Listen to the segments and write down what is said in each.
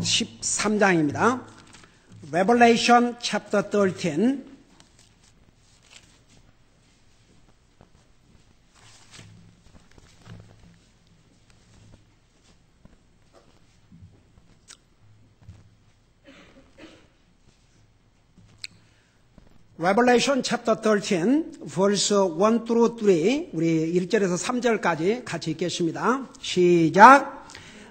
13장입니다. Revelation chapter 13. Revelation chapter 13, verse 1 through 3, 우리 1절에서 3절까지 같이 읽겠습니다. 시작!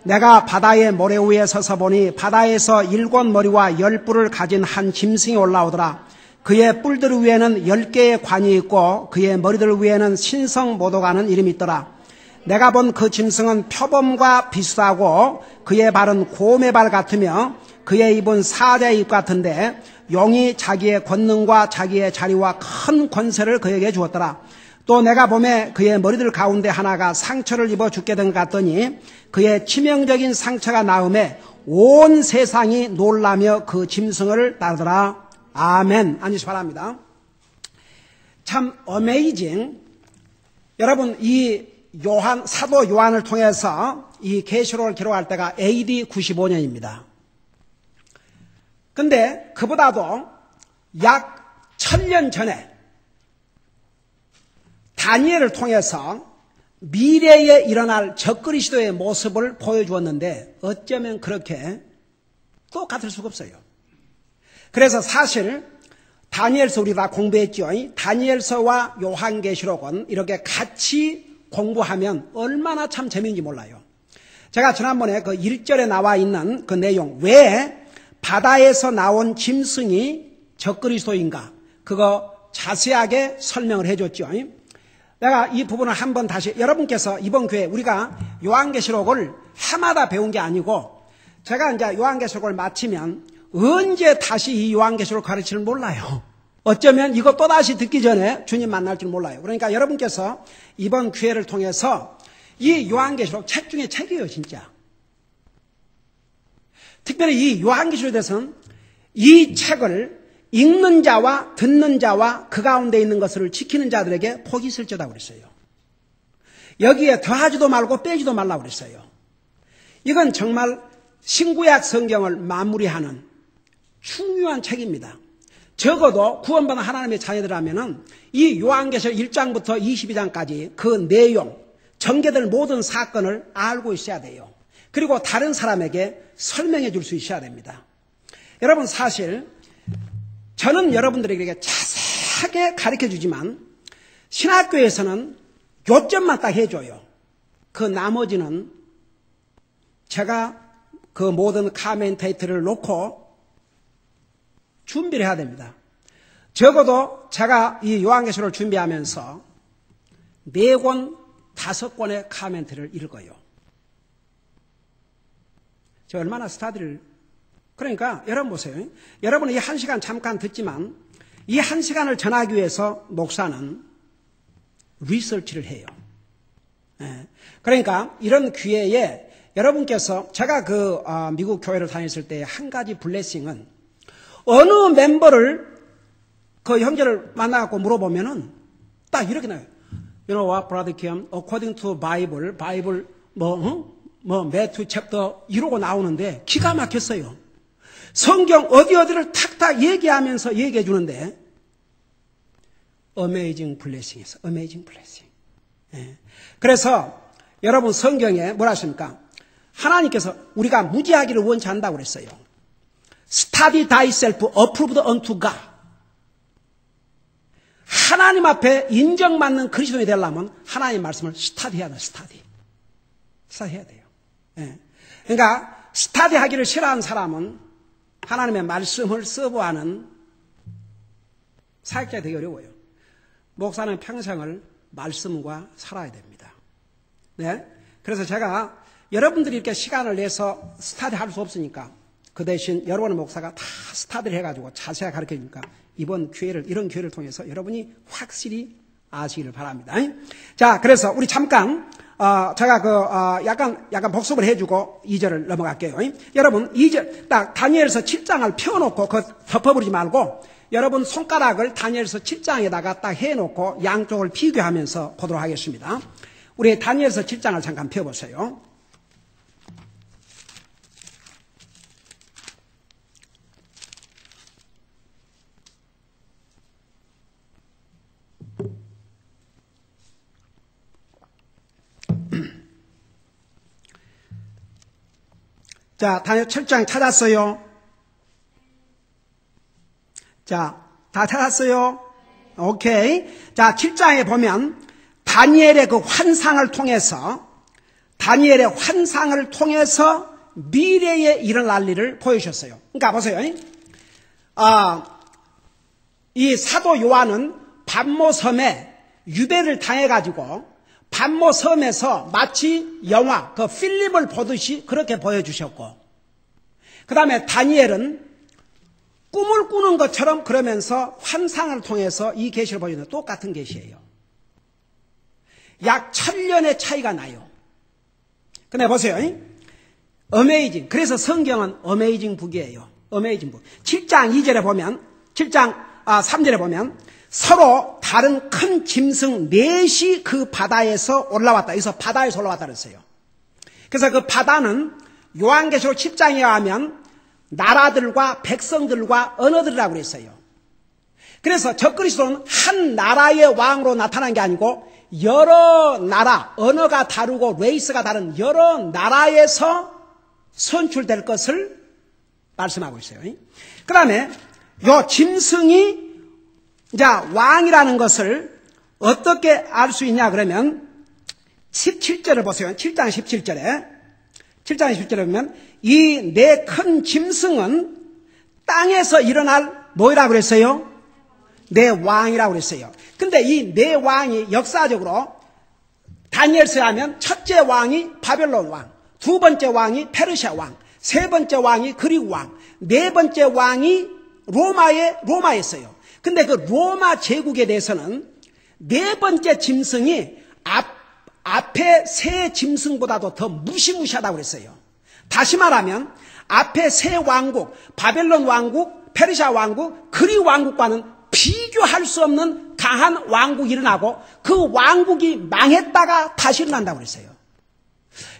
내가 바다의 모래 위에 서서 보니 바다에서 7머리와 10뿔을 가진 한 짐승이 올라오더라. 그의 뿔들 위에는 10개의 관이 있고 그의 머리들 위에는 신성모독하는 이름이 있더라. 내가 본 그 짐승은 표범과 비슷하고 그의 발은 곰의 발 같으며 그의 입은 사자의 입 같은데 용이 자기의 권능과 자기의 자리와 큰 권세를 그에게 주었더라. 또 내가 보매 그의 머리들 가운데 하나가 상처를 입어 죽게 된 것 같더니 그의 치명적인 상처가 나음에 온 세상이 놀라며 그 짐승을 따르더라. 아멘. 앉으시 바랍니다. 참 어메이징. 여러분 이 사도 요한을 통해서 이 계시록을 기록할 때가 AD 95년입니다. 근데 그보다도 약 1000년 전에 다니엘을 통해서 미래에 일어날 적그리스도의 모습을 보여주었는데 어쩌면 그렇게 똑같을 수가 없어요. 그래서 사실 다니엘서 우리 다 공부했죠. 다니엘서와 요한계시록은 이렇게 같이 공부하면 얼마나 참 재미있는지 몰라요. 제가 지난번에 그 1절에 나와 있는 그 내용, 왜 바다에서 나온 짐승이 적그리스도인가, 그거 자세하게 설명을 해줬죠. 내가 이 부분을 한번 다시, 여러분께서 이번 교회 우리가 요한계시록을 해마다 배운 게 아니고 제가 이제 요한계시록을 마치면 언제 다시 이 요한계시록을 가르치는 몰라요. 어쩌면 이거 또다시 듣기 전에 주님 만날 줄 몰라요. 그러니까 여러분께서 이번 기회를 통해서 이 요한계시록 책 중에 책이에요, 진짜. 특별히 이 요한계시록에 대해서는 이 책을 읽는 자와 듣는 자와 그 가운데 있는 것을 지키는 자들에게 복이 있을지어다 그랬어요. 여기에 더하지도 말고 빼지도 말라고 그랬어요. 이건 정말 신구약 성경을 마무리하는 중요한 책입니다. 적어도 구원받은 하나님의 자녀들이라면 이 요한계시록 1장부터 22장까지 그 내용, 전개될 모든 사건을 알고 있어야 돼요. 그리고 다른 사람에게 설명해 줄 수 있어야 됩니다. 여러분 사실 저는 여러분들에게 자세하게 가르쳐 주지만 신학교에서는 요점만 딱 해줘요. 그 나머지는 제가 그 모든 카멘테이터를 놓고 준비를 해야 됩니다. 적어도 제가 이 요한계시록을 준비하면서 4권, 5권의 카멘트를 읽어요. 저 얼마나 스타디를, 그러니까 여러분 보세요. 여러분은 이 1시간 잠깐 듣지만 이 1시간을 전하기 위해서 목사는 리서치를 해요. 그러니까 이런 기회에 여러분께서, 제가 미국 교회를 다녔을 때 한 가지 블레싱은 어느 멤버를 그 형제를 만나갖고 물어보면은 딱 이렇게 나와요. You know what, Brother Kim? According to Bible, Matthew chapter 이러고 나오는데 기가 막혔어요. 성경 어디를 탁탁 얘기하면서 얘기해 주는데 Amazing blessing이었어. Amazing blessing. 그래서 여러분 성경에 뭐라 하십니까? 하나님께서 우리가 무지하기를 원치 않는다고 그랬어요. Study thyself approved unto God. 하나님 앞에 인정받는 그리스도인이 되려면 하나님의 말씀을 스타디해야 돼요. 스타디해야 돼요. 그러니까 스타디하기를 싫어하는 사람은 하나님의 말씀을 서브하는 사역자가 되기 어려워요. 목사는 평생을 말씀과 살아야 됩니다. 네? 그래서 제가 여러분들이 이렇게 시간을 내서 스타디할 수 없으니까 그 대신 여러분의 목사가 다 스타디를 해가지고 자세하게 가르쳐 주니까 이런 기회를 통해서 여러분이 확실히 아시기를 바랍니다. 자, 그래서 우리 잠깐, 제가 약간 복습을 해주고 2절을 넘어갈게요. 여러분, 2절, 딱 다니엘서 7장을 펴놓고 덮어버리지 말고 여러분 손가락을 다니엘서 7장에다가 딱 해놓고 양쪽을 비교하면서 보도록 하겠습니다. 우리 다니엘서 7장을 잠깐 펴보세요. 자, 다니엘 7장 찾았어요? 자, 다 찾았어요? 오케이. 자, 7장에 보면 다니엘의 그 환상을 통해서 미래에 일어날 일을 보여주셨어요. 그러니까 보세요. 이 사도 요한은 반모섬에 유배를 당해가지고 반모섬에서 마치 영화 그 필름을 보듯이 그렇게 보여주셨고, 그 다음에 다니엘은 꿈을 꾸는 것처럼 그러면서 환상을 통해서 이 계시를 보여주는 똑같은 계시예요. 약 1000년의 차이가 나요. 근데 보세요. 어메이징. 그래서 성경은 어메이징 북이에요. 어메이징 북. 7장 2절에 보면, 3절에 보면 서로 다른 큰 짐승 넷이 그 바다에서 올라왔다. 여기서 바다에서 올라왔다 그랬어요. 그래서 그 바다는 요한계시록 10장에 하면 나라들과 백성들과 언어들이라고 그랬어요. 그래서 적그리스도는 한 나라의 왕으로 나타난 게 아니고 여러 나라, 언어가 다르고 레이스가 다른 여러 나라에서 선출될 것을 말씀하고 있어요. 그 다음에 요 짐승이 이제 왕이라는 것을 어떻게 알 수 있냐 그러면 17절을 보세요. 7장 17절에 보면 이 네 큰 짐승은 땅에서 일어날 뭐라고 그랬어요? 네 왕이라고 그랬어요. 근데 이 네 왕이 역사적으로 다니엘서에 하면 첫째 왕이 바벨론 왕, 두 번째 왕이 페르시아 왕, 세 번째 왕이 그리스 왕, 네 번째 왕이 로마였어요. 근데 그 로마 제국에 대해서는 네 번째 짐승이 앞에 세 짐승보다도 더 무시무시하다고 그랬어요. 다시 말하면 앞에 세 왕국, 바벨론 왕국, 페르시아 왕국, 그리스 왕국과는 비교할 수 없는 강한 왕국이 일어나고 그 왕국이 망했다가 다시 일어난다고 그랬어요.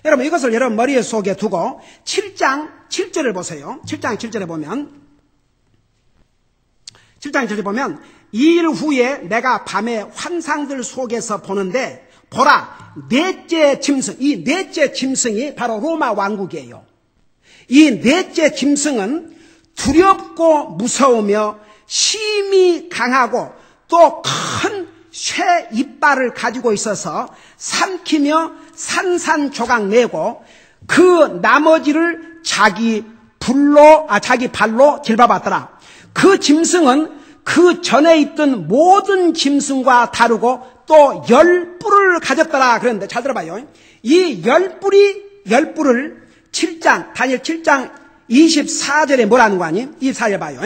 여러분 이것을 여러분 머릿속에 두고 7장 7절을 보세요. 7장 7절에 보면 7장 7절에 보면 이 일 후에 내가 밤에 환상들 속에서 보는데 보라 넷째 짐승, 이 넷째 짐승이 바로 로마 왕국이에요. 이 넷째 짐승은 두렵고 무서우며 힘이 강하고 또 큰 쇠 이빨을 가지고 있어서 삼키며 산산조각 내고 그 나머지를 자기 발로 길밟았더라. 그 짐승은 그 전에 있던 모든 짐승과 다르고 또 10뿔을 가졌더라. 그런데 잘 들어봐요. 이 10뿔을 다니엘 7장 24절에 뭐라는 거 아니에요? 24절 봐요.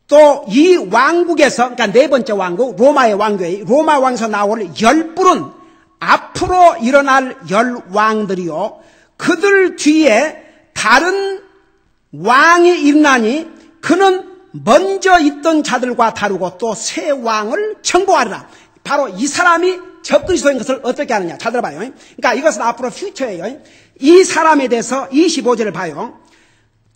또 이 왕국에서, 그러니까 네 번째 왕국, 로마의 왕국에, 로마 왕에서 나올 10뿔은 앞으로 일어날 10왕들이요. 그들 뒤에 다른 왕이 일어나니 그는 먼저 있던 자들과 다르고 또 새 왕을 청구하리라. 바로 이 사람이 적그리스도인 것을 어떻게 하느냐. 잘 들어봐요. 그러니까 이것은 앞으로 퓨처예요. 이 사람에 대해서 25절을 봐요.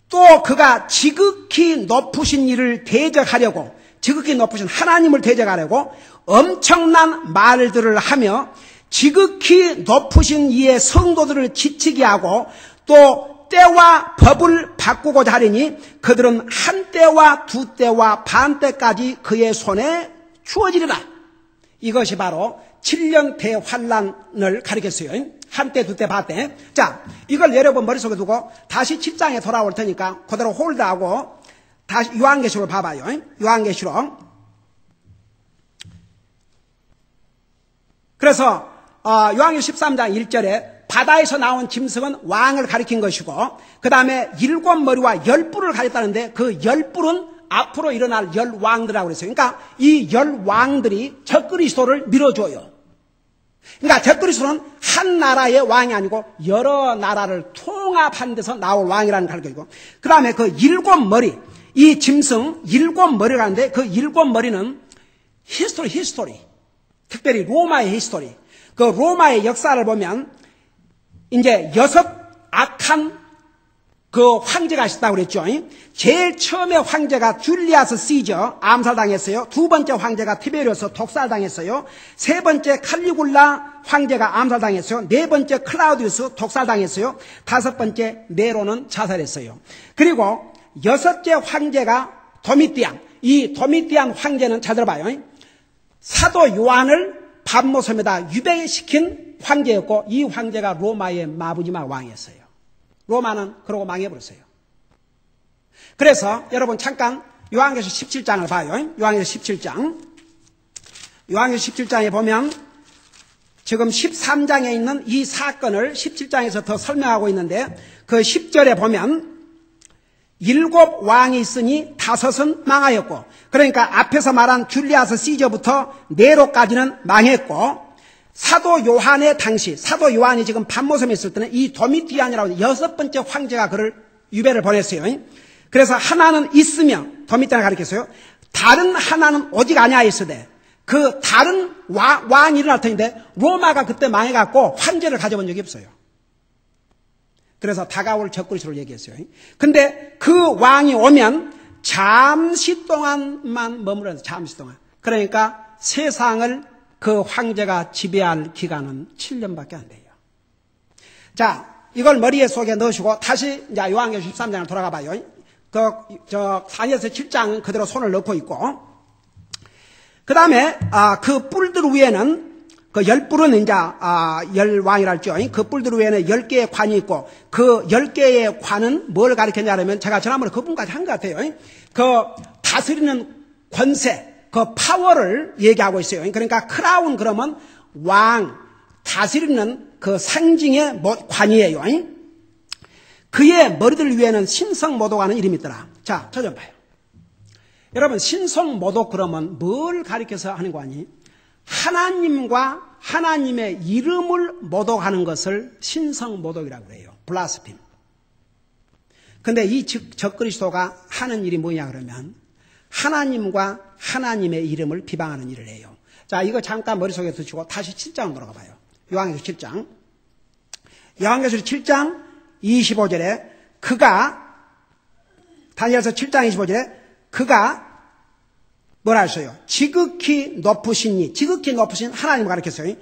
또 그가 지극히 높으신 이를 대적하려고, 지극히 높으신 하나님을 대적하려고 엄청난 말들을 하며 지극히 높으신 이의 성도들을 지치게 하고 또 때와 법을 바꾸고자 하리니 그들은 한 때와 두 때와 반 때까지 그의 손에 주어지리라. 이것이 바로 7년 대환란을 가리켰어요. 한때, 두때, 반때. 자, 이걸 여러분 머릿속에 두고 다시 7장에 돌아올 테니까 그대로 홀드하고 다시 요한계시록을 봐봐요. 요한계시록. 그래서 요한계시록 13장 1절에 바다에서 나온 짐승은 왕을 가리킨 것이고 그 다음에 7머리와 10뿔을 가졌다는데 그 10뿔은 앞으로 일어날 10왕들이라고 그랬어요. 그러니까 이 10왕들이 적그리스도를 밀어줘요. 그러니까 적그리스도는 한 나라의 왕이 아니고 여러 나라를 통합한 데서 나올 왕이라는 가르쳐지고 그 다음에 그 7머리, 이 짐승 7머리가 하는데 그 7머리는 히스토리. 특별히 로마의 히스토리. 그 로마의 역사를 보면 이제 6 악한 그 황제가 있었다고 그랬죠. 제일 처음에 황제가 줄리아스 시저 암살당했어요. 두 번째 황제가 티베리우스 독살당했어요. 세 번째 칼리굴라 황제가 암살당했어요. 네 번째 클라우디우스 독살당했어요. 다섯 번째 네로는 자살했어요. 그리고 여섯째 황제가 도미티안. 이 도미티안 황제는 잘 들어봐요. 사도 요한을 밤모섬에다 유배시킨 황제였고, 이 황제가 로마의 마부지막 왕이었어요. 로마는 그러고 망해버렸어요. 그래서 여러분 잠깐 요한계시록 17장을 봐요. 요한계시록 17장. 요한계시록 17장에 보면 지금 13장에 있는 이 사건을 17장에서 더 설명하고 있는데, 그 10절에 보면 7 왕이 있으니 5은 망하였고, 그러니까 앞에서 말한 줄리아스 시저부터 네로까지는 망했고, 사도 요한의 당시, 사도 요한이 지금 밤모섬에 있을 때는 이 도미티안이라고 6번째 황제가 그를 유배를 보냈어요. 그래서 하나는 있으면, 도미티안을 가리켰어요. 다른 하나는 오직 아니하 있으되, 그 다른 왕이 일어날 터인데 로마가 그때 망해갖고 황제를 가져본 적이 없어요. 그래서 다가올 적그리스도를 얘기했어요. 근데 그 왕이 오면 잠시 동안만 머무르는, 잠시 동안. 그러니까 세상을 그 황제가 지배할 기간은 7년밖에 안 돼요. 자, 이걸 머리에 속에 넣으시고 다시 이제 요한계시록 13장을 돌아가 봐요. 저 4에서 7장은 그대로 손을 넣고 있고, 그 다음에 그 뿔들 위에는 그 10뿔은 이제 10왕이라 했죠. 그 뿔들 위에는 10개의 관이 있고, 그 10개의 관은 뭘 가리켰냐면, 제가 지난번에 그 부분까지 한 것 같아요. 그 다스리는 권세, 그 파워를 얘기하고 있어요. 그러니까 크라운 그러면 왕, 다스리는 그 상징의 관이에요. 그의 머리들 위에는 신성모독하는 이름이 있더라. 자, 저 좀 봐요. 여러분, 신성모독 그러면 뭘 가리켜서 하는 거 아니? 하나님과 하나님의 이름을 모독하는 것을 신성모독이라고 해요. 블라스핌. 근데 이 적그리스도가 하는 일이 뭐냐 그러면 하나님과 하나님의 이름을 비방하는 일을 해요. 자, 이거 잠깐 머릿속에 두시고 다시 7장으로 돌아가 봐요. 요한계시록 7장. 요한계시록 7장 25절에 다니엘서 7장 25절에 그가 뭐라 했어요? 지극히 높으신 지극히 높으신 하나님을 가리켰어요.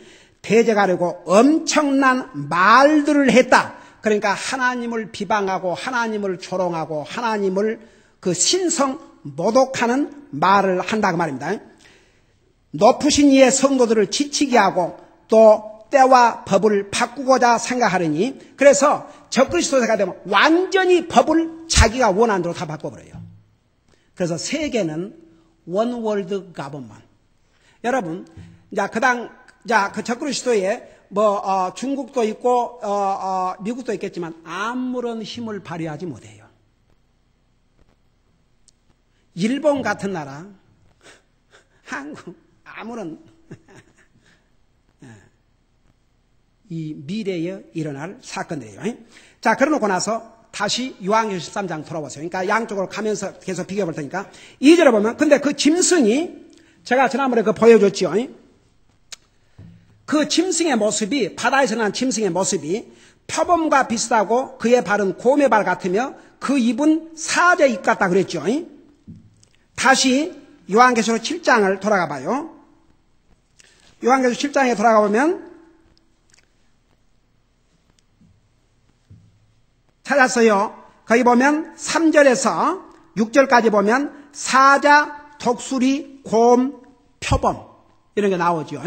대적하려고 엄청난 말들을 했다. 그러니까 하나님을 비방하고 하나님을 조롱하고 하나님을 그 신성 모독하는 말을 한다고 말입니다. 높으신 이의 성도들을 지치게 하고 또 때와 법을 바꾸고자 생각하려니, 그래서 적그리스도가 되면 완전히 법을 자기가 원하는 대로 다 바꿔버려요. 그래서 세계는 원월드 가버먼. 여러분, 그 적그리스도에 중국도 있고 미국도 있겠지만 아무런 힘을 발휘하지 못해요. 일본 같은 나라, 한국, 아무런 이 미래에 일어날 사건들이에요. 자, 그러놓고 나서 다시 요한계시록 13장 돌아보세요. 그러니까 양쪽으로 가면서 계속 비교해 볼 테니까 2절에 보면, 근데 그 짐승이 제가 지난번에 보여줬죠. 그 짐승의 모습이, 바다에서 난 짐승의 모습이 표범과 비슷하고 그의 발은 곰의 발 같으며 그 입은 사자의 입 같다 그랬죠. 다시 요한계시록 7장을 돌아가 봐요. 요한계시록 7장에 돌아가 보면 찾았어요. 거기 보면 3절에서 6절까지 보면 사자, 독수리, 곰, 표범 이런 게 나오죠.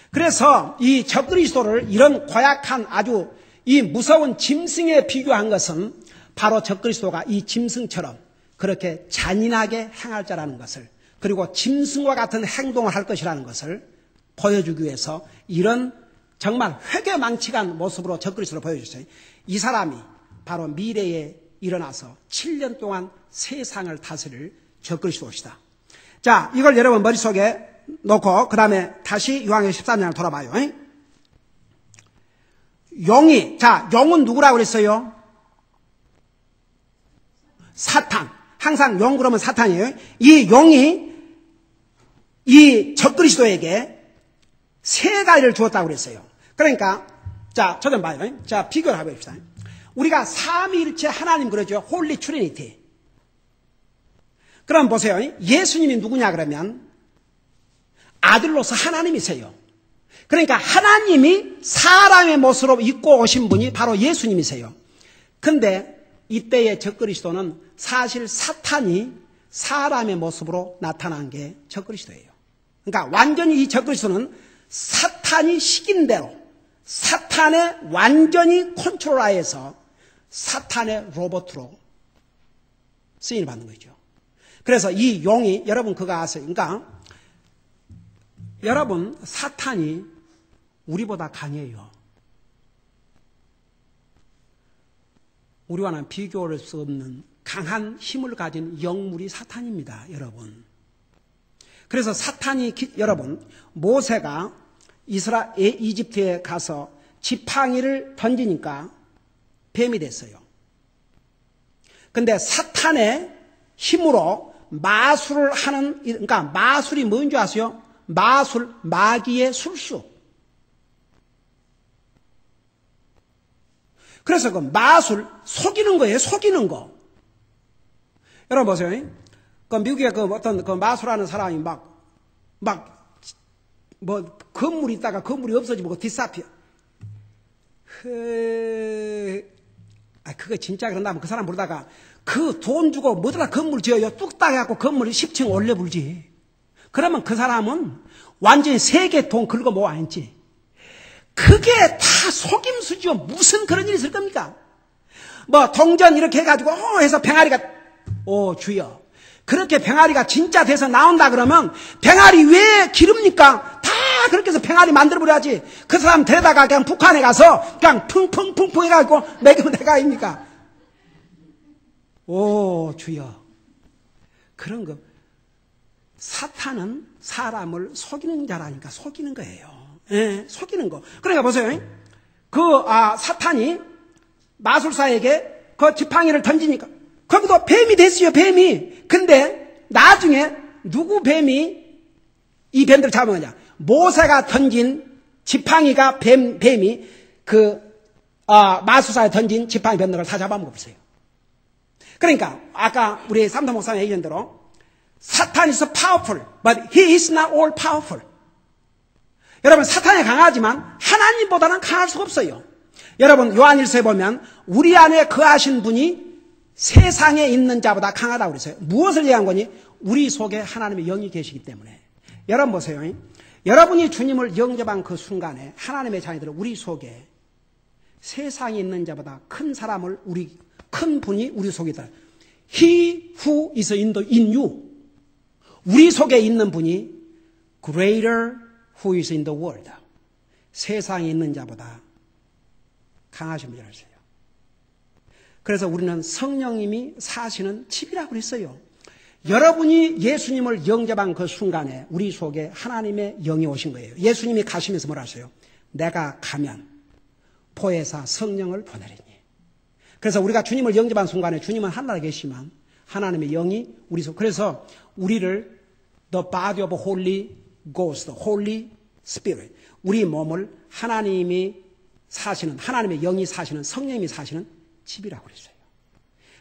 그래서 이 적그리스도를 이런 고약한 아주 이 무서운 짐승에 비교한 것은 바로 적그리스도가 이 짐승처럼 그렇게 잔인하게 행할 자라는 것을, 그리고 짐승과 같은 행동을 할 것이라는 것을 보여주기 위해서 이런 정말 회개망측한 모습으로 적그리스도를 보여주셨어요. 이 사람이 바로 미래에 일어나서 7년 동안 세상을 다스릴 적그리스도시다. 자, 이걸 여러분 머릿속에 놓고 그 다음에 다시 요한계시록 13장을 돌아봐요. 용이, 자, 용은 누구라고 그랬어요? 사탄. 항상 용 그러면 사탄이에요. 이 용이 이 적그리스도에게 세 가지를 주었다고 그랬어요. 그러니까 자, 저 좀 봐요. 자, 비교를 해봅시다. 우리가 삼위일체 하나님 그러죠. 홀리 트리니티. 그럼 보세요. 예수님이 누구냐 그러면 아들로서 하나님이세요. 그러니까 하나님이 사람의 모습으로 입고 오신 분이 바로 예수님이세요. 근데 이때의 적그리스도는 사실 사탄이 사람의 모습으로 나타난 게 적그리스도예요. 그러니까 완전히 이 적그리스도는 사탄이 시킨 대로 사탄의 완전히 컨트롤하에서 사탄의 로봇으로 쓰임을 받는 거죠. 그래서 이 용이 여러분 그거 아세요? 그러니까 여러분 사탄이 우리보다 강해요. 우리와는 비교할 수 없는 강한 힘을 가진 영물이 사탄입니다. 여러분. 그래서 사탄이 여러분 모세가 이집트에 가서 지팡이를 던지니까 뱀이 됐어요. 근데 사탄의 힘으로 마술을 하는, 그러니까 마술이 뭔지 아세요? 마술, 마귀의 술수. 그래서 그 마술, 속이는 거예요, 속이는 거. 여러분 보세요. 그 미국에 그 어떤 그 마술하는 사람이 뭐 건물이 있다가 건물이 없어지고 디사피어. 그거 진짜 그런다면 그 사람 부르다가 그 돈 주고 뭐더라 건물 지어요. 뚝딱 해갖고 건물 10층 올려 불지. 그러면 그 사람은 완전히 세계 돈 긁어 모아 앉지. 그게 다 속임수죠. 무슨 그런 일이 있을 겁니까? 뭐 동전 이렇게 해가지고 해서 병아리가 주여. 그렇게 병아리가 진짜 돼서 나온다 그러면 병아리 왜 기릅니까? 다 그렇게 해서 병아리 만들어버려야지. 그 사람 데려다가 그냥 북한에 가서 그냥 풍풍풍풍 해가지고 먹이면 내가 아닙니까? 주여. 그런 거. 사탄은 사람을 속이는 자라니까 속이는 거예요. 예, 속이는 거. 그러니까 보세요. 사탄이 마술사에게 그 지팡이를 던지니까 거기도 뱀이 됐어요, 뱀이. 근데 나중에 누구 뱀이 이 뱀들을 잡아먹냐? 모세가 던진 지팡이가 뱀이 마술사에 던진 지팡이 뱀들을 다 잡아먹었어요. 그러니까 아까 우리 삼도 목사님 얘기한 대로 사탄 is powerful, but he is not all powerful. 여러분 사탄이 강하지만 하나님보다는 강할 수가 없어요. 여러분 요한일서에 보면 우리 안에 거하신 분이 세상에 있는 자보다 강하다고 그랬어요. 무엇을 얘기한 거니? 우리 속에 하나님의 영이 계시기 때문에. 여러분 보세요. 여러분이 주님을 영접한 그 순간에 하나님의 자녀들은 우리 속에 세상에 있는 자보다 큰 사람을 큰 분이 우리 속에 있다. He who is in you. 우리 속에 있는 분이 greater who is in the world. 세상에 있는 자보다 강하신 분이라고 했어요. 그래서 우리는 성령님이 사시는 집이라고 그랬어요. 여러분이 예수님을 영접한 그 순간에 우리 속에 하나님의 영이 오신 거예요. 예수님이 가시면서 뭐라 하세요? 내가 가면 보혜사 성령을 보내리니. 그래서 우리가 주님을 영접한 순간에 주님은 하늘에 계시지만 하나님의 영이 우리 속, 그래서 우리를 the body of Holy Ghost, Holy Spirit, 우리 몸을 하나님이 사시는, 하나님의 영이 사시는, 성령님이 사시는 집이라고 그랬어요.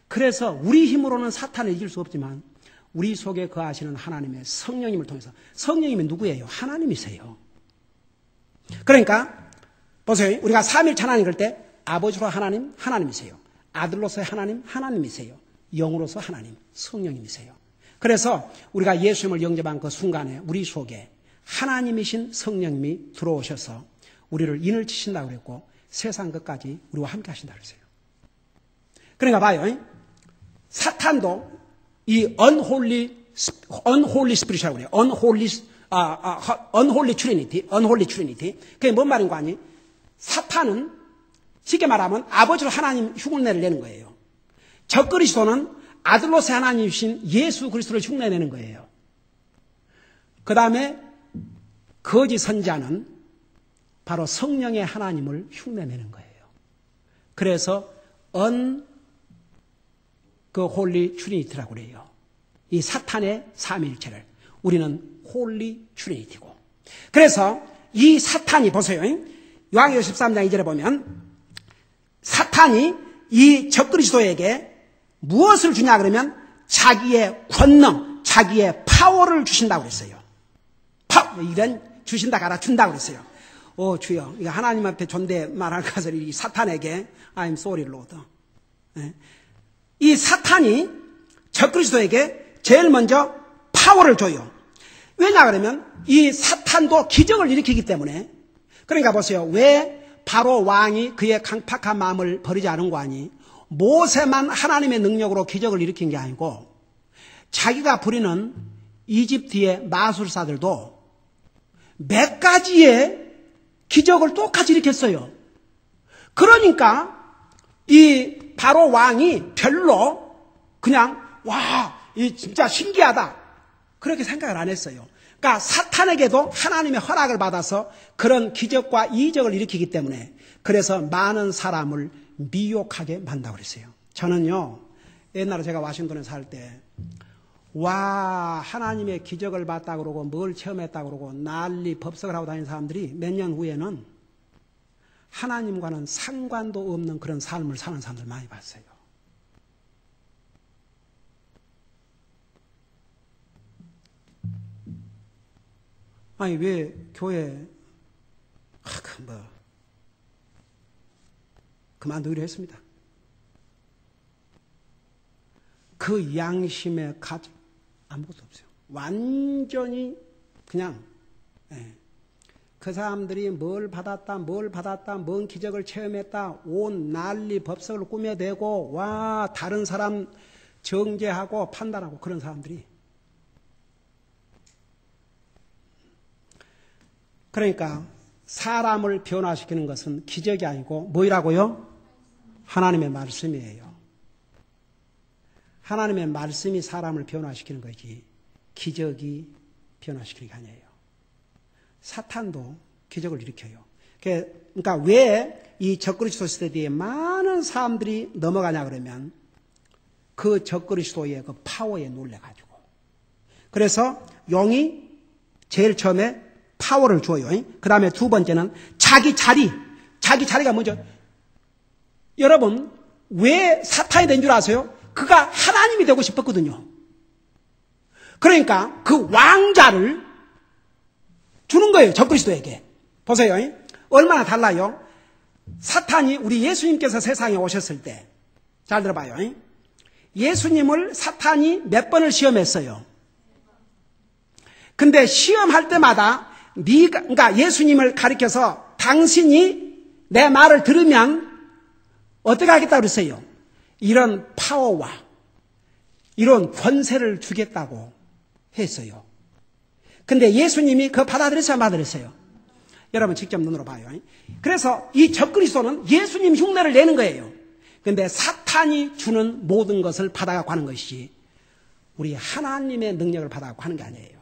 그래서 우리 힘으로는 사탄을 이길 수 없지만 우리 속에 거하시는 하나님의 성령님을 통해서, 성령님이 누구예요? 하나님이세요. 그러니까 보세요. 우리가 삼위일체 하나님 그럴 때 아버지로 하나님, 하나님이세요. 아들로서 하나님, 하나님이세요. 영으로서 하나님, 성령님이세요. 그래서 우리가 예수님을 영접한 그 순간에 우리 속에 하나님이신 성령님이 들어오셔서 우리를 인을 치신다고 그랬고 세상 끝까지 우리와 함께 하신다고 그랬어요. 그러니까 봐요. 사탄도 이 unholy spirit이라고 그래요. unholy trinity. 그게 뭔 말인 거 아니? 사탄은 쉽게 말하면 아버지로 하나님 흉내를 내는 거예요. 적그리스도는 아들로서 하나님이신 예수 그리스도를 흉내내는 거예요. 그 다음에 거짓 선자는 바로 성령의 하나님을 흉내내는 거예요. 그래서 홀리 트리니티라고 그래요. 이 사탄의 삼위일체를 우리는 홀리 트리니티고. 그래서 이 사탄이 보세요. 요한계시록 13장 2절에 보면 사탄이 이 적그리스도에게 무엇을 주냐 그러면 자기의 권능, 자기의 파워를 주신다고 그랬어요. 이런 주신다 가라 준다고 그랬어요. 주여, 이거 하나님 앞에 존댓말할 것을 이 사탄에게 I'm sorry Lord. 이 사탄이 적그리스도에게 제일 먼저 파워를 줘요. 왜냐 그러면 이 사탄도 기적을 일으키기 때문에. 그러니까 보세요. 왜 바로 왕이 그의 강팍한 마음을 버리지 않은 거 아니? 모세만 하나님의 능력으로 기적을 일으킨 게 아니고 자기가 부리는 이집트의 마술사들도 몇 가지의 기적을 똑같이 일으켰어요. 그러니까 이 바로 왕이 별로 그냥 이 진짜 신기하다 그렇게 생각을 안 했어요. 그러니까 사탄에게도 하나님의 허락을 받아서 그런 기적과 이적을 일으키기 때문에 그래서 많은 사람을 미혹하게 만든다고 그랬어요. 저는요, 옛날에 제가 워싱턴에 살 때 하나님의 기적을 봤다고 그러고 뭘 체험했다고 그러고 난리 법석을 하고 다니는 사람들이 몇 년 후에는 하나님과는 상관도 없는 그런 삶을 사는 사람들 많이 봤어요. 아니 왜 교회 그만두기로 했습니다. 그 양심에 아무것도 없어요. 완전히 그냥 그 사람들이 뭘 받았다 뭔 기적을 체험했다 온 난리 법석을 꾸며대고 다른 사람 정죄하고 판단하고 그런 사람들이. 그러니까 사람을 변화시키는 것은 기적이 아니고 뭐라고요? 하나님의 말씀이에요. 하나님의 말씀이 사람을 변화시키는 거지 기적이 변화시키는 게 아니에요. 사탄도 기적을 일으켜요. 그러니까 왜 이 적그리스도 시대에 많은 사람들이 넘어가냐 그러면 그 적그리스도의 그 파워에 놀래가지고. 그래서 용이 제일 처음에 파워를 줘요. 그 다음에 두 번째는 자기 자리가 뭐죠? 여러분 왜 사탄이 된 줄 아세요? 그가 하나님이 되고 싶었거든요. 그러니까 그 왕자를 주는 거예요. 적그리스도에게. 보세요. 얼마나 달라요? 사탄이 우리 예수님께서 세상에 오셨을 때 잘 들어봐요. 예수님을 사탄이 몇 번을 시험했어요. 근데 시험할 때마다 그러니까 예수님을 가리켜서 당신이 내 말을 들으면 어떻게 하겠다고 그랬어요? 이런 파워와 이런 권세를 주겠다고 했어요. 근데 예수님이 그거 받아들였어요? 안 받아들였어요? 여러분 직접 눈으로 봐요. 그래서 이 적그리스도는 예수님 흉내를 내는 거예요. 근데 사탄이 주는 모든 것을 받아가고 하는 것이 우리 하나님의 능력을 받아가고 하는 게 아니에요.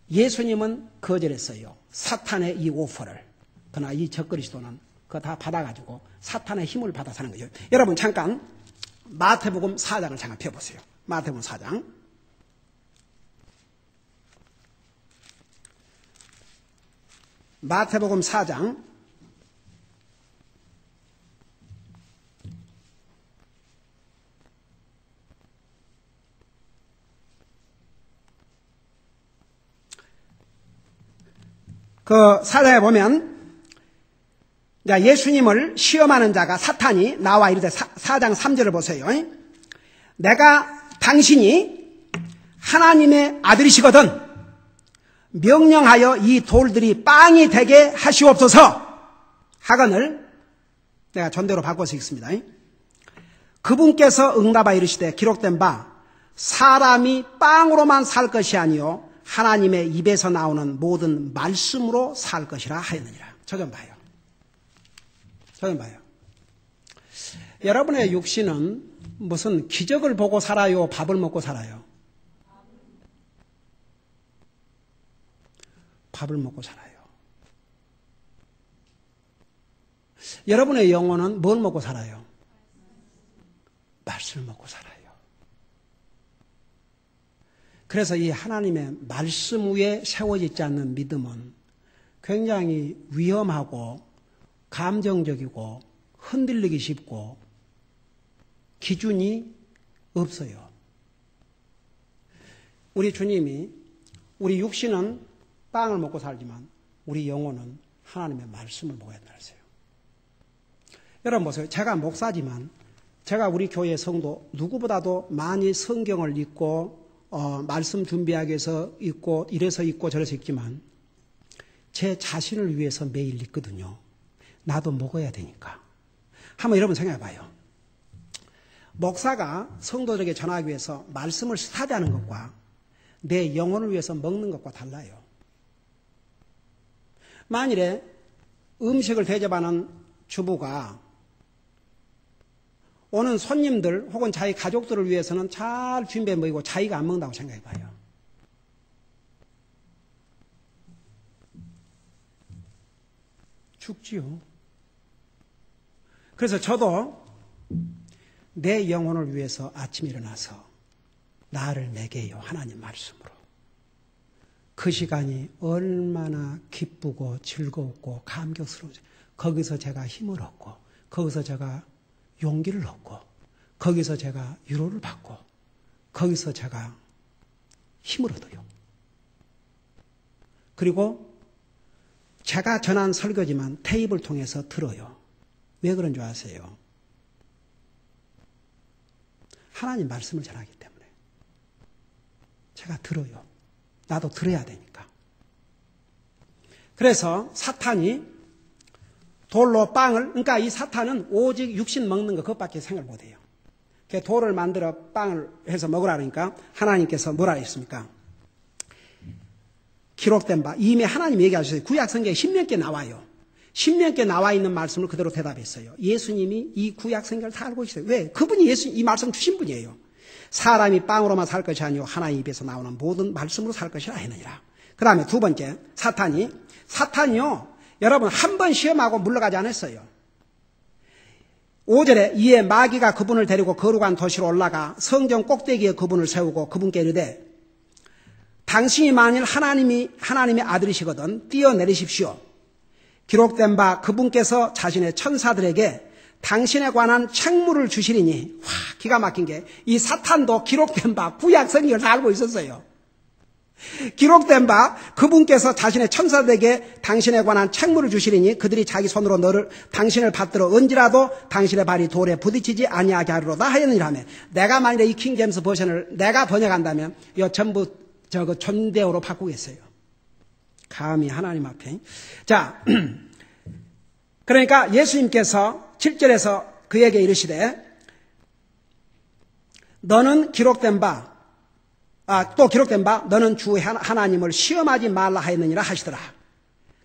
예수님은 거절했어요. 사탄의 이 오퍼를. 그러나 이 적그리스도는 그거 다 받아가지고 사탄의 힘을 받아 사는 거죠. 여러분 잠깐 마태복음 4장을 잠깐 펴보세요. 마태복음 4장. 마태복음 4장. 그 4장에 보면 예수님을 시험하는 자가 사탄이 나와 이르되 4장 3절을 보세요. 내가 당신이 하나님의 아들이시거든 명령하여 이 돌들이 빵이 되게 하시옵소서 하거늘 내가 전대로 바꿔서 읽습니다. 그분께서 응답하여 이르시되 기록된 바 사람이 빵으로만 살 것이 아니요 하나님의 입에서 나오는 모든 말씀으로 살 것이라 하였느니라. 저 좀 봐요. 여러분의 육신은 무슨 기적을 보고 살아요? 밥을 먹고 살아요? 밥을 먹고 살아요. 여러분의 영혼은 뭘 먹고 살아요? 말씀을 먹고 살아요. 그래서 이 하나님의 말씀 위에 세워지지 않는 믿음은 굉장히 위험하고 감정적이고 흔들리기 쉽고 기준이 없어요. 우리 주님이 우리 육신은 빵을 먹고 살지만 우리 영혼은 하나님의 말씀을 먹어야 된다 했어요. 여러분 보세요. 제가 목사지만 제가 우리 교회 성도 누구보다도 많이 성경을 읽고 말씀 준비하기 위해서 읽고 이래서 읽고 저래서 읽지만 제 자신을 위해서 매일 읽거든요. 나도 먹어야 되니까. 한번 여러분 생각해 봐요. 목사가 성도들에게 전하기 위해서 말씀을 스타디하는 것과 내 영혼을 위해서 먹는 것과 달라요. 만일에 음식을 대접하는 주부가 오는 손님들 혹은 자기 가족들을 위해서는 잘 준비해 먹이고 자기가 안 먹는다고 생각해 봐요. 죽지요. 그래서 저도 내 영혼을 위해서 아침에 일어나서 나를 먹여요. 하나님 말씀으로. 그 시간이 얼마나 기쁘고 즐겁고 감격스러워요. 거기서 제가 힘을 얻고 거기서 제가 용기를 얻고 거기서 제가 위로를 받고 거기서 제가 힘을 얻어요. 그리고 제가 전한 설교지만 테이프를 통해서 들어요. 왜 그런 줄 아세요? 하나님 말씀을 전하기 때문에 제가 들어요. 나도 들어야 되니까. 그래서 사탄이 돌로 빵을, 그러니까 이 사탄은 오직 육신 먹는 것 그것밖에 생각을 못해요. 돌을 만들어 빵을 해서 먹으라 그러니까 하나님께서 뭐라 했습니까? 기록된 바 이미 하나님 얘기하셨어요. 구약 성경에 십몇 개 나와요. 십몇 개 나와 있는 말씀을 그대로 대답했어요. 예수님이 이 구약 성경을 다 알고 있어요. 왜? 그분이 이 말씀 주신 분이에요. 사람이 빵으로만 살 것이 아니요 하나님 입에서 나오는 모든 말씀으로 살 것이라 했느니라. 그 다음에 두 번째 사탄이요 여러분 한 번 시험하고 물러가지 않았어요. 5절에 이에 마귀가 그분을 데리고 거룩한 도시로 올라가 성전 꼭대기에 그분을 세우고 그분께 이르되 당신이 만일 하나님의 아들이시거든 뛰어내리십시오. 기록된 바 그분께서 자신의 천사들에게 당신에 관한 책무를 주시리니 와 기가 막힌 게 이 사탄도 기록된 바 구약 성경을 다 알고 있었어요. 기록된 바 그분께서 자신의 천사들에게 당신에 관한 책무를 주시리니 그들이 자기 손으로 당신을 받들어 언지라도 당신의 발이 돌에 부딪히지 아니하게 하리로다 하였느니라며 내가 만일에 이 킹제임스 버전을 내가 번역한다면 이 전부 저거 존대어로 바꾸겠어요. 감히 하나님 앞에. 자, 그러니까 예수님께서 7절에서 그에게 이르시되 너는 기록된 바 또 기록된 바 너는 주 하나님을 시험하지 말라 하였느니라 하시더라.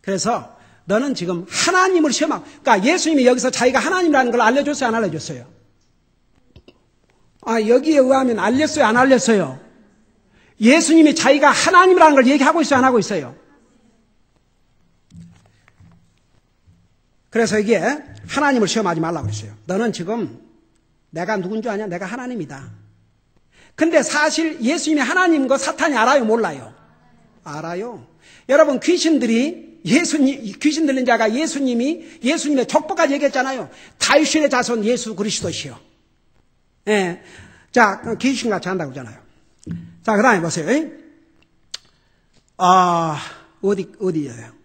그래서 너는 지금 하나님을 시험하고 그러니까 예수님이 여기서 자기가 하나님이라는 걸 알려줬어요 안 알려줬어요? 여기에 의하면 알렸어요 안 알렸어요? 예수님이 자기가 하나님이라는 걸 얘기하고 있어요 안 하고 있어요? 그래서 이게 하나님을 시험하지 말라고 그랬어요. 너는 지금 내가 누군 줄 아냐? 내가 하나님이다. 근데 사실 예수님이 하나님인 거 사탄이 알아요? 몰라요? 알아요. 여러분 귀신 들린 자가 예수님의 족보까지 얘기했잖아요. 다윗의 자손 예수 그리스도시요. 예. 자, 귀신같이 한다고 그러잖아요. 자, 그 다음에 보세요. 어디예요?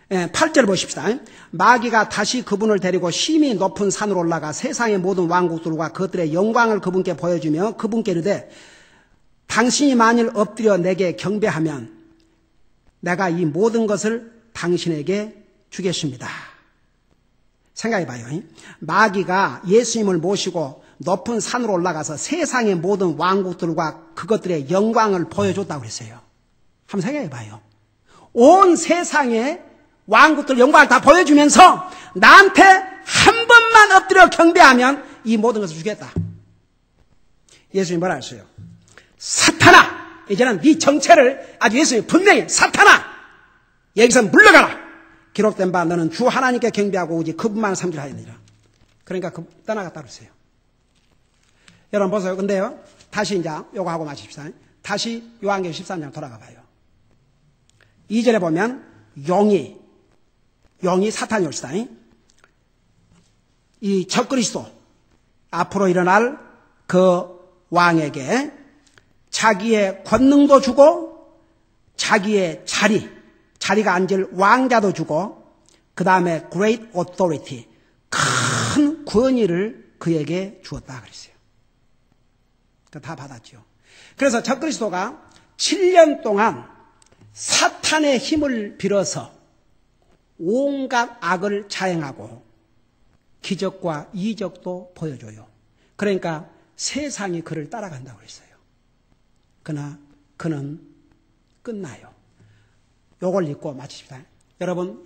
8절 보십시다. 마귀가 다시 그분을 데리고 심히 높은 산으로 올라가 세상의 모든 왕국들과 그것들의 영광을 그분께 보여주며 그분께 이르되 당신이 만일 엎드려 내게 경배하면 내가 이 모든 것을 당신에게 주겠습니다. 생각해봐요. 마귀가 예수님을 모시고 높은 산으로 올라가서 세상의 모든 왕국들과 그것들의 영광을 보여줬다고 그랬어요. 한번 생각해봐요. 온 세상의 왕국들 영광을 다 보여주면서 나한테 한 번만 엎드려 경배하면 이 모든 것을 주겠다. 예수님이 뭐라 했어요? 사탄아! 이제는 네 정체를 아주 예수님이 분명히 사탄아! 여기서 물러가라! 기록된 바 너는 주 하나님께 경배하고 오직 그분만 섬기하였느니라. 그러니까 떠나갔다 그랬어요. 여러분 보세요. 근데요. 다시 이제 요거 하고 마십시다. 다시 요한계시록 13장 돌아가 봐요. 2절에 보면 용이 사탄이 올시다. 이 적그리스도 앞으로 일어날 그 왕에게 자기의 권능도 주고 자기의 자리가 앉을 왕자도 주고 그 다음에 great authority, 큰 권위를 그에게 주었다 그랬어요. 다 받았죠. 그래서 적그리스도가 7년 동안 사탄의 힘을 빌어서 온갖 악을 자행하고 기적과 이적도 보여줘요. 그러니까 세상이 그를 따라간다고 했어요. 그러나 그는 끝나요. 요걸 읽고 마치십시다. 여러분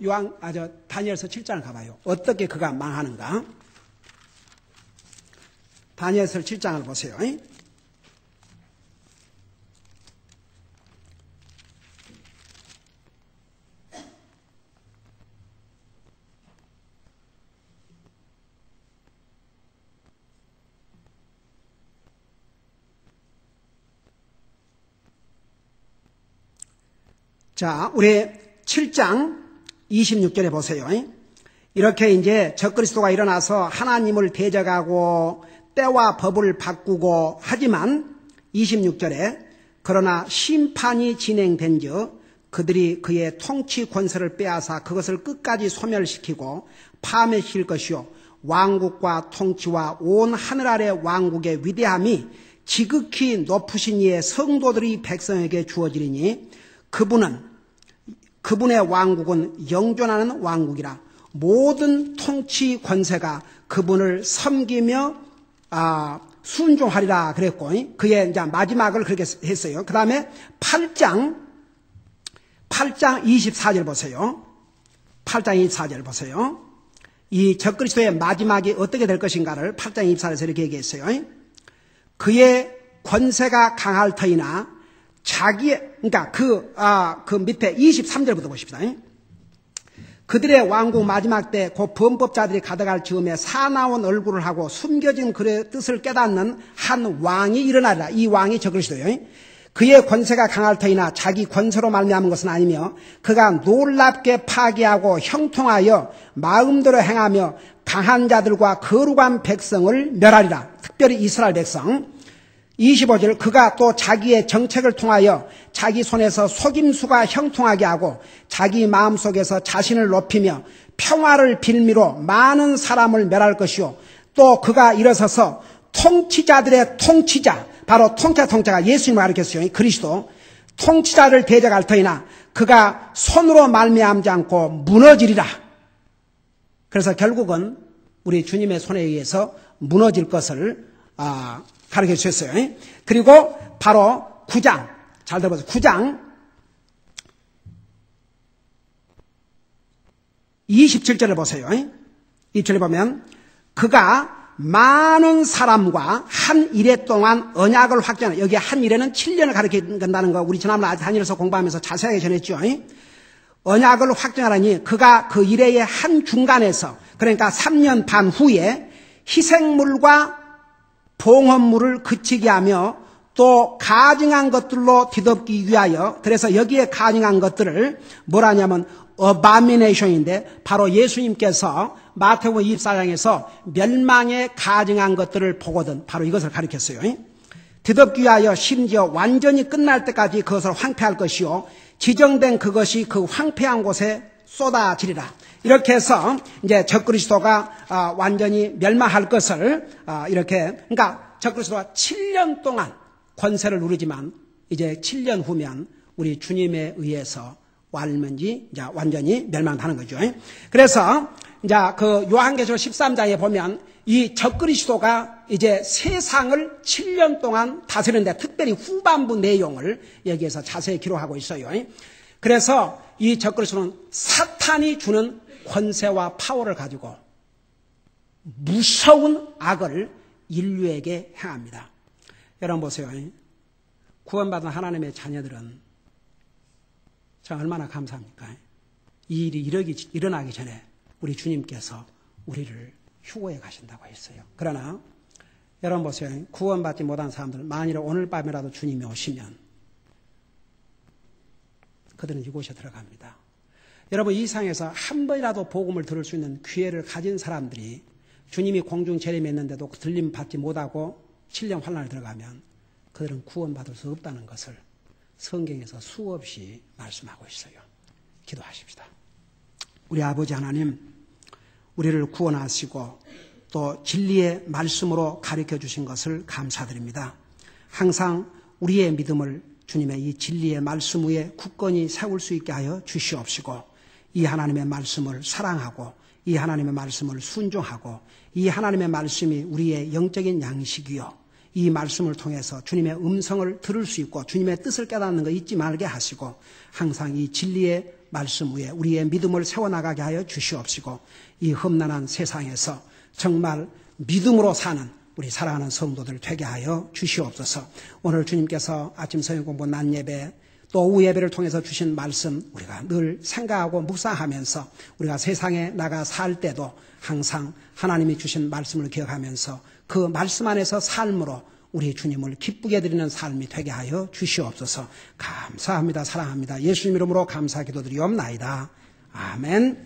다니엘서 7장을 가봐요. 어떻게 그가 망하는가? 다니엘서 7장을 보세요. 자, 우리 7장 26절에 보세요. 이렇게 이제 적그리스도가 일어나서 하나님을 대적하고 때와 법을 바꾸고 하지만 26절에 그러나 심판이 진행된즉 그들이 그의 통치 권세를 빼앗아 그것을 끝까지 소멸시키고 파멸시킬 것이요 왕국과 통치와 온 하늘 아래 왕국의 위대함이 지극히 높으신 이의 성도들이 백성에게 주어지리니 그분의 왕국은 영존하는 왕국이라 모든 통치 권세가 그분을 섬기며 순종하리라 그랬고 그의 이제 마지막을 그렇게 했어요. 그 다음에 8장 24절 보세요. 8장 24절 보세요. 이 적그리스도의 마지막이 어떻게 될 것인가를 8장 24절에서 이렇게 얘기했어요. 그의 권세가 강할 터이나 그러니까 그 밑에 23절부터 보십시다. 그들의 왕국 마지막 때 그 범법자들이 가득할 즈음에 사나운 얼굴을 하고 숨겨진 그의 뜻을 깨닫는 한 왕이 일어나리라. 이 왕이 적그리스도예요. 그의 권세가 강할 터이나 자기 권세로 말미암은 것은 아니며 그가 놀랍게 파괴하고 형통하여 마음대로 행하며 강한 자들과 거룩한 백성을 멸하리라. 특별히 이스라엘 백성. 25절 그가 또 자기의 정책을 통하여 자기 손에서 속임수가 형통하게 하고 자기 마음속에서 자신을 높이며 평화를 빌미로 많은 사람을 멸할 것이요 또 그가 일어서서 통치자들의 통치자 바로 통치자가 예수님을 가리켰어요. 그리스도 통치자를 대적할 터이나 그가 손으로 말미암지 않고 무너지리라. 그래서 결국은 우리 주님의 손에 의해서 무너질 것을 가르쳐 주셨어요. 그리고 바로 9장, 잘 들어보세요. 9장 27절을 보세요. 27절에 보면 그가 많은 사람과 한 일해 동안 언약을 확정하는, 여기 한 일에는 7년을 가리킨다는 거 우리 지난번에 다니엘서 공부하면서 자세하게 전했죠. 언약을 확정하라니 그가 그 일해의 한 중간에서 그러니까 3년 반 후에 희생물과 봉헌물을 그치게 하며 또 가증한 것들로 뒤덮기 위하여 그래서 여기에 가증한 것들을 뭐라냐면 abomination인데 바로 예수님께서 마태복음 24장에서 멸망에 가증한 것들을 보거든 바로 이것을 가리켰어요. 뒤덮기 위하여 심지어 완전히 끝날 때까지 그것을 황폐할 것이요 지정된 그것이 그 황폐한 곳에 쏟아지리라. 이렇게 해서 이제 적그리스도가 완전히 멸망할 것을 이렇게 그러니까 적그리스도가 7년 동안 권세를 누리지만 이제 7년 후면 우리 주님에 의해서 완전히 멸망하는 거죠. 그래서 이제 그 요한계시록 13장에 보면 이 적그리스도가 이제 세상을 7년 동안 다스리는데 특별히 후반부 내용을 여기에서 자세히 기록하고 있어요. 그래서 이 적그리스도는 사탄이 주는 권세와 파워를 가지고 무서운 악을 인류에게 행합니다. 여러분 보세요. 구원받은 하나님의 자녀들은 참 얼마나 감사합니까? 이 일이 일어나기 전에 우리 주님께서 우리를 휴거해 가신다고 했어요. 그러나 여러분 보세요. 구원받지 못한 사람들 만일 오늘 밤이라도 주님이 오시면 그들은 이곳에 들어갑니다. 여러분 이 세상에서 한 번이라도 복음을 들을 수 있는 기회를 가진 사람들이 주님이 공중 재림했는데도 들림 받지 못하고 7년 환란을 들어가면 그들은 구원받을 수 없다는 것을 성경에서 수없이 말씀하고 있어요. 기도하십시다. 우리 아버지 하나님, 우리를 구원하시고 또 진리의 말씀으로 가르쳐 주신 것을 감사드립니다. 항상 우리의 믿음을 주님의 이 진리의 말씀 위에 굳건히 세울 수 있게 하여 주시옵시고, 이 하나님의 말씀을 사랑하고 이 하나님의 말씀을 순종하고 이 하나님의 말씀이 우리의 영적인 양식이요, 이 말씀을 통해서 주님의 음성을 들을 수 있고 주님의 뜻을 깨닫는 거 잊지 말게 하시고, 항상 이 진리의 말씀 위에 우리의 믿음을 세워나가게 하여 주시옵시고, 이 험난한 세상에서 정말 믿음으로 사는 우리 사랑하는 성도들 되게 하여 주시옵소서. 오늘 주님께서 아침 성경 공부, 낮 예배, 또 오후 예배를 통해서 주신 말씀 우리가 늘 생각하고 묵상하면서 우리가 세상에 나가 살 때도 항상 하나님이 주신 말씀을 기억하면서 그 말씀 안에서 삶으로 우리 주님을 기쁘게 드리는 삶이 되게 하여 주시옵소서. 감사합니다. 사랑합니다. 예수님 이름으로 감사 기도드리옵나이다. 아멘.